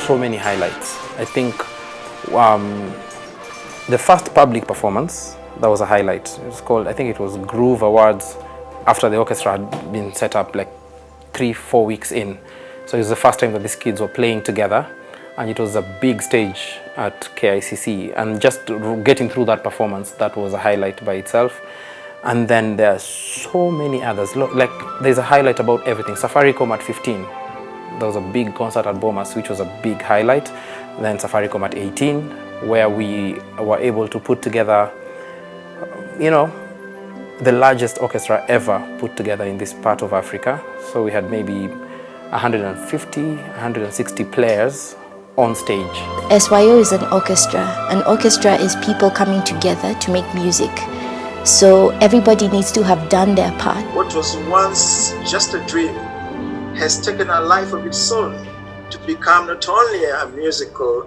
so many highlights. I think the first public performance, that was a highlight. It was called, I think it was Groove Awards, after the orchestra had been set up like 3-4 weeks in. So it was the first time that these kids were playing together, and it was a big stage at KICC. And just getting through that performance, that was a highlight by itself. And then there are so many others. Like there's a highlight about everything. Safaricom at 15. There was a big concert at Bomas, which was a big highlight. Then Safaricom at 18, where we were able to put together, you know, the largest orchestra ever put together in this part of Africa. So we had maybe 150, 160 players on stage. SYO is an orchestra. An orchestra is people coming together to make music. So everybody needs to have done their part. What was once just a dream has taken a life of its own to become not only a musical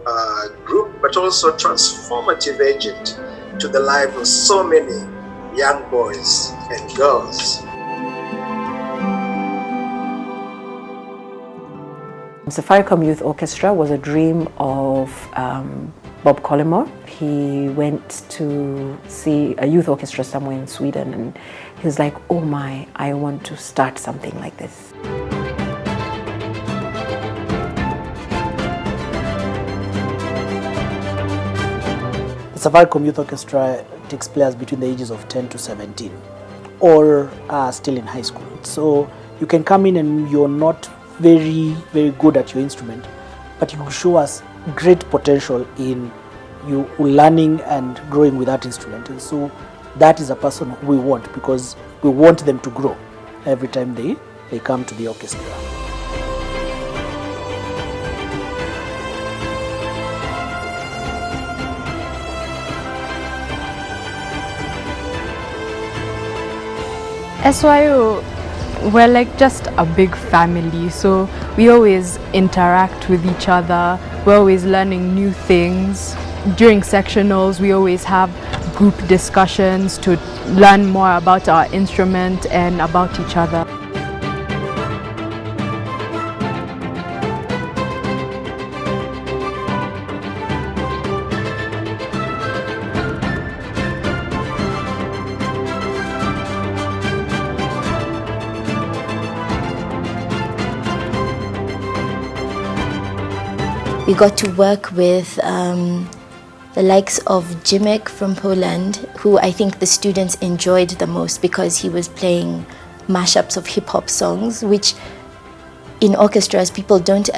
group, but also a transformative agent to the life of so many young boys and girls. Safaricom Youth Orchestra was a dream of Bob Collymore. He went to see a youth orchestra somewhere in Sweden, and he was like, oh my, I want to start something like this. The Safaricom Youth Orchestra takes players between the ages of 10 to 17, or still in high school. So you can come in and you're not very good at your instrument, but you show us great potential in you learning and growing with that instrument. And so that is a person we want, because we want them to grow every time they come to the orchestra. SYO, we're like just a big family, so we always interact with each other. We're always learning new things. During sectionals, we always have group discussions to learn more about our instrument and about each other. We got to work with the likes of Jimek from Poland, who I think the students enjoyed the most because he was playing mashups of hip-hop songs, which in orchestras people don't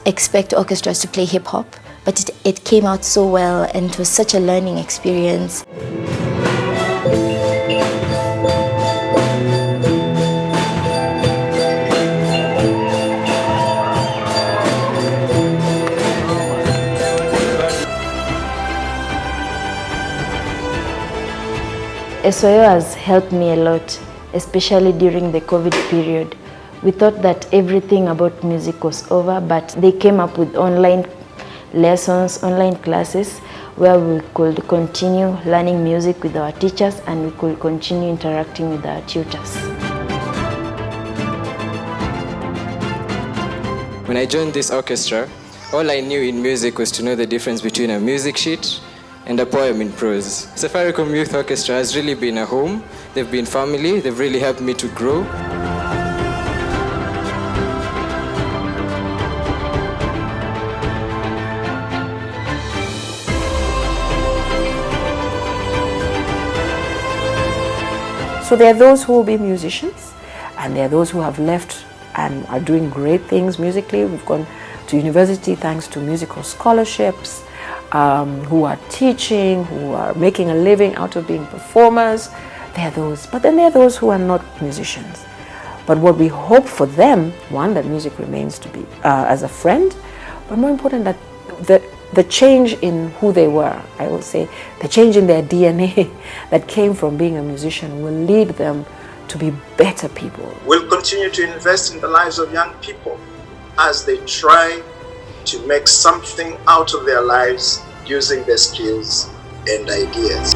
expect orchestras to play hip-hop, but it came out so well, and it was such a learning experience. SYO has helped me a lot, especially during the COVID period. We thought that everything about music was over, but they came up with online lessons, online classes, where we could continue learning music with our teachers and we could continue interacting with our tutors. When I joined this orchestra, all I knew in music was to know the difference between a music sheet and a poem in prose. Safaricom Youth Orchestra has really been a home. They've been family. They've really helped me to grow. So there are those who will be musicians, and there are those who have left and are doing great things musically. We've gone to university thanks to musical scholarships, who are teaching, who are making a living out of being performers. There are those, but then there are those who are not musicians. But what we hope for them, one, that music remains to be as a friend, but more important, that the change in who they were, I will say, the change in their DNA that came from being a musician will lead them to be better people. We'll continue to invest in the lives of young people as they try to make something out of their lives using their skills and ideas.